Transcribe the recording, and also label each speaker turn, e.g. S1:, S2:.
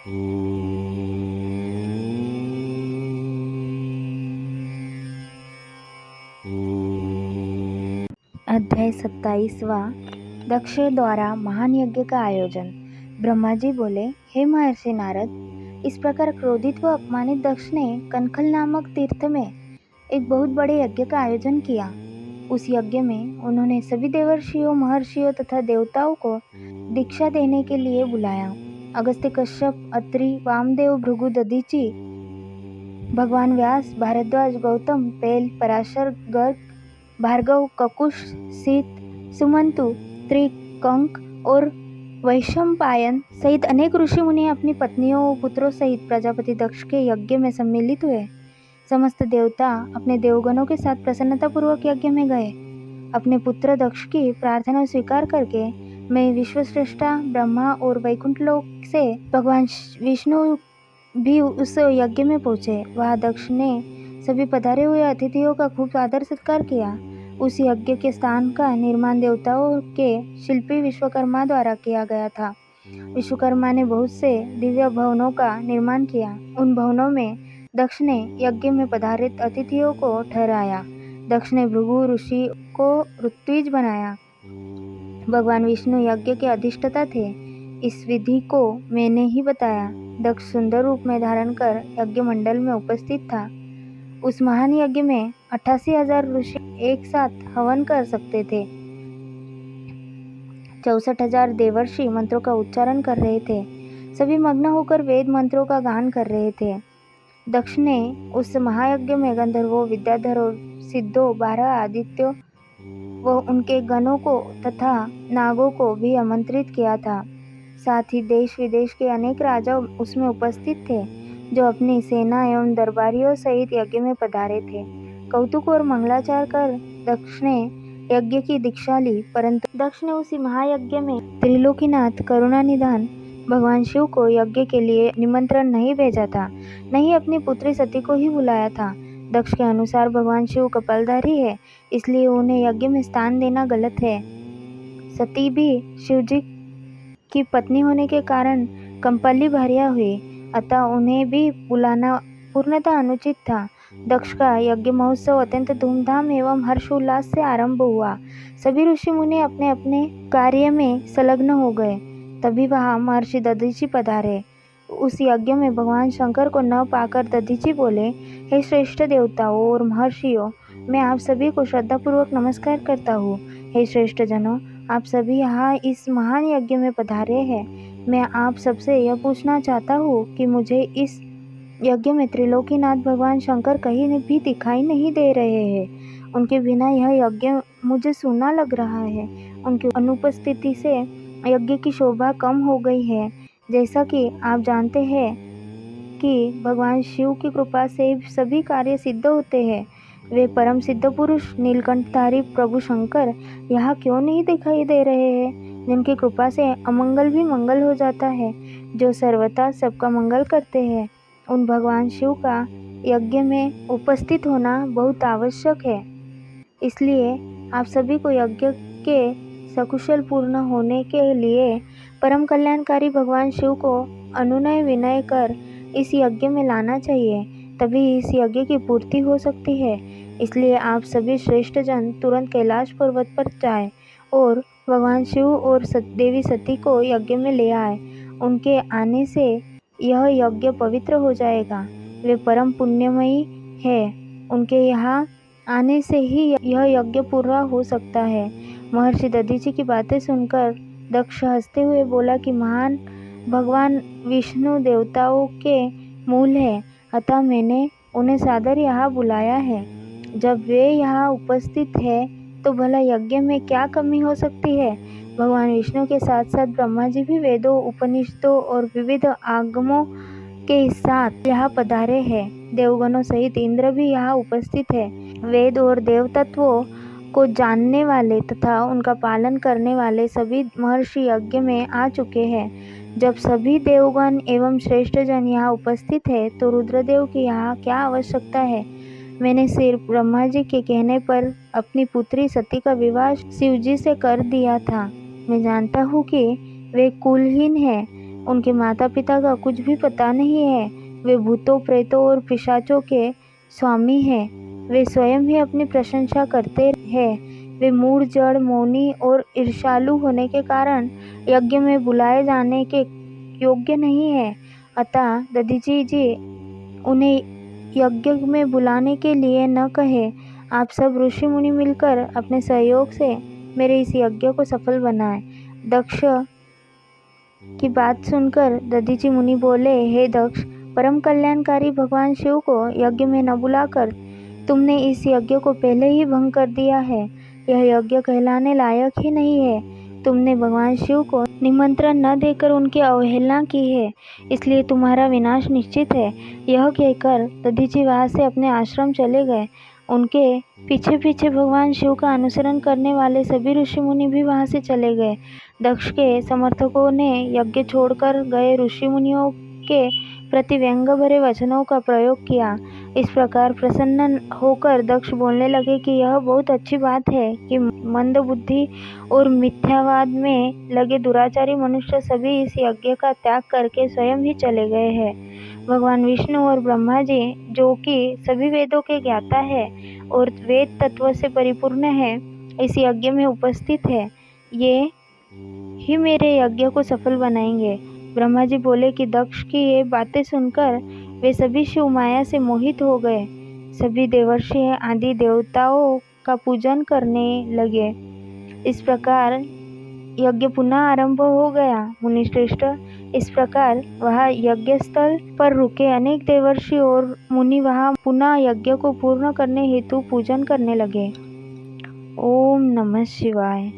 S1: अध्याय 27वां। दक्ष द्वारा महान यज्ञ का आयोजन। ब्रह्मा जी बोले, हे महर्षि नारद, इस प्रकार क्रोधित व अपमानित दक्ष ने कनखल नामक तीर्थ में एक बहुत बड़े यज्ञ का आयोजन किया। उस यज्ञ में उन्होंने सभी देवर्षियों, महर्षियों तथा देवताओं को दीक्षा देने के लिए बुलाया। अगस्त्य, कश्यप, अत्रि, वामदेव, भृगु, दधीचि, भगवान व्यास, भारद्वाज, गौतम, पेल, पराशर, गर्ग, भार्गव, ककुश, सीत, सुमंतु, त्रिकंक और वैशंपायन सहित अनेक ऋषि मुनि अपनी पत्नियों और पुत्रों सहित प्रजापति दक्ष के यज्ञ में सम्मिलित हुए। समस्त देवता अपने देवगणों के साथ प्रसन्नतापूर्वक यज्ञ में गए। अपने पुत्र दक्ष की प्रार्थना स्वीकार करके मैं विश्वश्रेष्ठा ब्रह्मा और वैकुंठ लोक से भगवान विष्णु भी उस यज्ञ में पहुंचे। वहाँ दक्ष ने सभी पधारे हुए अतिथियों का खूब आदर सत्कार किया। उस यज्ञ के स्थान का निर्माण देवताओं के शिल्पी विश्वकर्मा द्वारा किया गया था। विश्वकर्मा ने बहुत से दिव्य भवनों का निर्माण किया। उन भवनों में दक्ष ने यज्ञ में पधारे अतिथियों को ठहराया। दक्ष ने भृगु ऋषि को ऋत्विज बनाया। भगवान विष्णु यज्ञ के अधिष्ठाता थे। इस विधि को मैंने ही बताया। दक्ष सुंदर रूप में धारण कर यज्ञ मंडल में उपस्थित था। उस महान यज्ञ में 88,000 ऋषि एक साथ हवन कर सकते थे। 64,000 देवर्षि मंत्रों का उच्चारण कर रहे थे। सभी मग्न होकर वेद मंत्रों का गान कर रहे थे। दक्ष ने उस महायज्ञ में गंधर्वों, विद्याधरों, सिद्धों, 12 आदित्यों व उनके गणों को तथा नागों को भी आमंत्रित किया था। साथ ही देश विदेश के अनेक राजा उसमें उपस्थित थे, जो अपनी सेना एवं दरबारियों सहित यज्ञ में पधारे थे। कौतुक और मंगलाचार कर दक्ष ने यज्ञ की दीक्षा ली, परंतु दक्ष ने उसी महायज्ञ में त्रिलोकीनाथ करुणानिधान भगवान शिव को यज्ञ के लिए निमंत्रण नहीं भेजा था, नहीं अपनी पुत्री सती को ही बुलाया था। दक्ष के अनुसार भगवान शिव कपालधारी है, इसलिए उन्हें यज्ञ में स्थान देना गलत है। सती भी शिवजी की पत्नी होने के कारण कंपली भार्या हुई, अतः उन्हें भी बुलाना पूर्णतः अनुचित था। दक्ष का यज्ञ महोत्सव अत्यंत धूमधाम एवं हर्षोल्लास से आरंभ हुआ। सभी ऋषि मुनि अपने अपने कार्य में संलग्न हो गए। तभी वहाँ महर्षि दधीचि पधारे। उस यज्ञ में भगवान शंकर को न पाकर दधीचि बोले, हे श्रेष्ठ देवताओं और महर्षियों, मैं आप सभी को श्रद्धापूर्वक नमस्कार करता हूँ। हे श्रेष्ठ जनों, आप सभी यहाँ इस महान यज्ञ में पधारे हैं। मैं आप सबसे यह पूछना चाहता हूँ कि मुझे इस यज्ञ में त्रिलोकीनाथ भगवान शंकर कहीं भी दिखाई नहीं दे रहे हैं। उनके बिना यह यज्ञ मुझे सूना लग रहा है। उनकी अनुपस्थिति से यज्ञ की शोभा कम हो गई है। जैसा कि आप जानते हैं कि भगवान शिव की कृपा से सभी कार्य सिद्ध होते हैं। वे परम सिद्ध पुरुष नीलकंठधारी प्रभु शंकर यहाँ क्यों नहीं दिखाई दे रहे हैं, जिनकी कृपा से अमंगल भी मंगल हो जाता है, जो सर्वथा सबका मंगल करते हैं। उन भगवान शिव का यज्ञ में उपस्थित होना बहुत आवश्यक है। इसलिए आप सभी को यज्ञ के सकुशल पूर्ण होने के लिए परम कल्याणकारी भगवान शिव को अनुनय विनय कर इस यज्ञ में लाना चाहिए, तभी इस यज्ञ की पूर्ति हो सकती है। इसलिए आप सभी श्रेष्ठ जन तुरंत कैलाश पर्वत पर जाएं और भगवान शिव और देवी सती को यज्ञ में ले आए। उनके आने से यह यज्ञ पवित्र हो जाएगा। वे परम पुण्यमयी है। उनके यहाँ आने से ही यह यज्ञ पूरा हो सकता है। महर्षि दधीचि की बातें सुनकर दक्ष हंसते हुए बोला कि महान भगवान विष्णु देवताओं के मूल है, अतः मैंने उन्हें सादर यहाँ बुलाया है। जब वे यहाँ उपस्थित है तो भला यज्ञ में क्या कमी हो सकती है। भगवान विष्णु के साथ साथ ब्रह्मा जी भी वेदों, उपनिषदों और विविध आगमों के साथ यहाँ पधारे हैं। देवगणों सहित इंद्र भी यहाँ उपस्थित है। वेद और देव तत्वों को जानने वाले तथा उनका पालन करने वाले सभी महर्षि यज्ञ में आ चुके हैं। जब सभी देवगण एवं श्रेष्ठ जन यहाँ उपस्थित है तो रुद्रदेव की यहाँ क्या आवश्यकता है। मैंने सिर्फ ब्रह्मा जी के कहने पर अपनी पुत्री सती का विवाह शिवजी से कर दिया था। मैं जानता हूँ कि वे कुलहीन है उनके माता पिता का कुछ भी पता नहीं है। वे भूतों, प्रेतों और पिशाचों के स्वामी हैं। वे स्वयं ही अपनी प्रशंसा करते हैं। वे मूढ़, जड़, मौनी और ईर्ष्यालु होने के कारण यज्ञ में बुलाए जाने के योग्य नहीं है। अतः दधीची जी उन्हें यज्ञ में बुलाने के लिए न कहे। आप सब ऋषि मुनि मिलकर अपने सहयोग से मेरे इस यज्ञ को सफल बनाएं। दक्ष की बात सुनकर दधीची मुनि बोले, हे दक्ष, परम कल्याणकारी भगवान शिव को यज्ञ में न बुलाकर तुमने इस यज्ञ को पहले ही भंग कर दिया है। यह यज्ञ कहलाने लायक ही नहीं है। तुमने भगवान शिव को निमंत्रण न देकर उनकी अवहेलना की है, इसलिए तुम्हारा विनाश निश्चित है। यह कहकर दधीची वहां से अपने आश्रम चले गए। उनके पीछे पीछे भगवान शिव का अनुसरण करने वाले सभी ऋषि मुनि भी वहां से चले गए। दक्ष के समर्थकों ने यज्ञ छोड़कर गए ऋषि मुनियों के प्रति व्यंग्य भरे वचनों का प्रयोग किया। इस प्रकार प्रसन्न होकर दक्ष बोलने लगे कि यह बहुत अच्छी बात है कि मंद बुद्धि और मिथ्यावाद में लगे दुराचारी मनुष्य सभी इस यज्ञ का त्याग करके स्वयं ही चले गए हैं। भगवान विष्णु और ब्रह्मा जी, जो कि सभी वेदों के ज्ञाता है और वेद तत्व से परिपूर्ण है, इस यज्ञ में उपस्थित है। ये ही मेरे यज्ञ को सफल बनाएंगे। ब्रह्मा जी बोले कि दक्ष की ये बातें सुनकर वे सभी शिव माया से मोहित हो गए। सभी देवर्षि आदि देवताओं का पूजन करने लगे। इस प्रकार यज्ञ पुनः आरंभ हो गया। मुनिश्रेष्ठ, इस प्रकार वह यज्ञ स्थल पर रुके अनेक देवर्षि और मुनि वहां पुनः यज्ञ को पूर्ण करने हेतु पूजन करने लगे। ओम नमः शिवाय।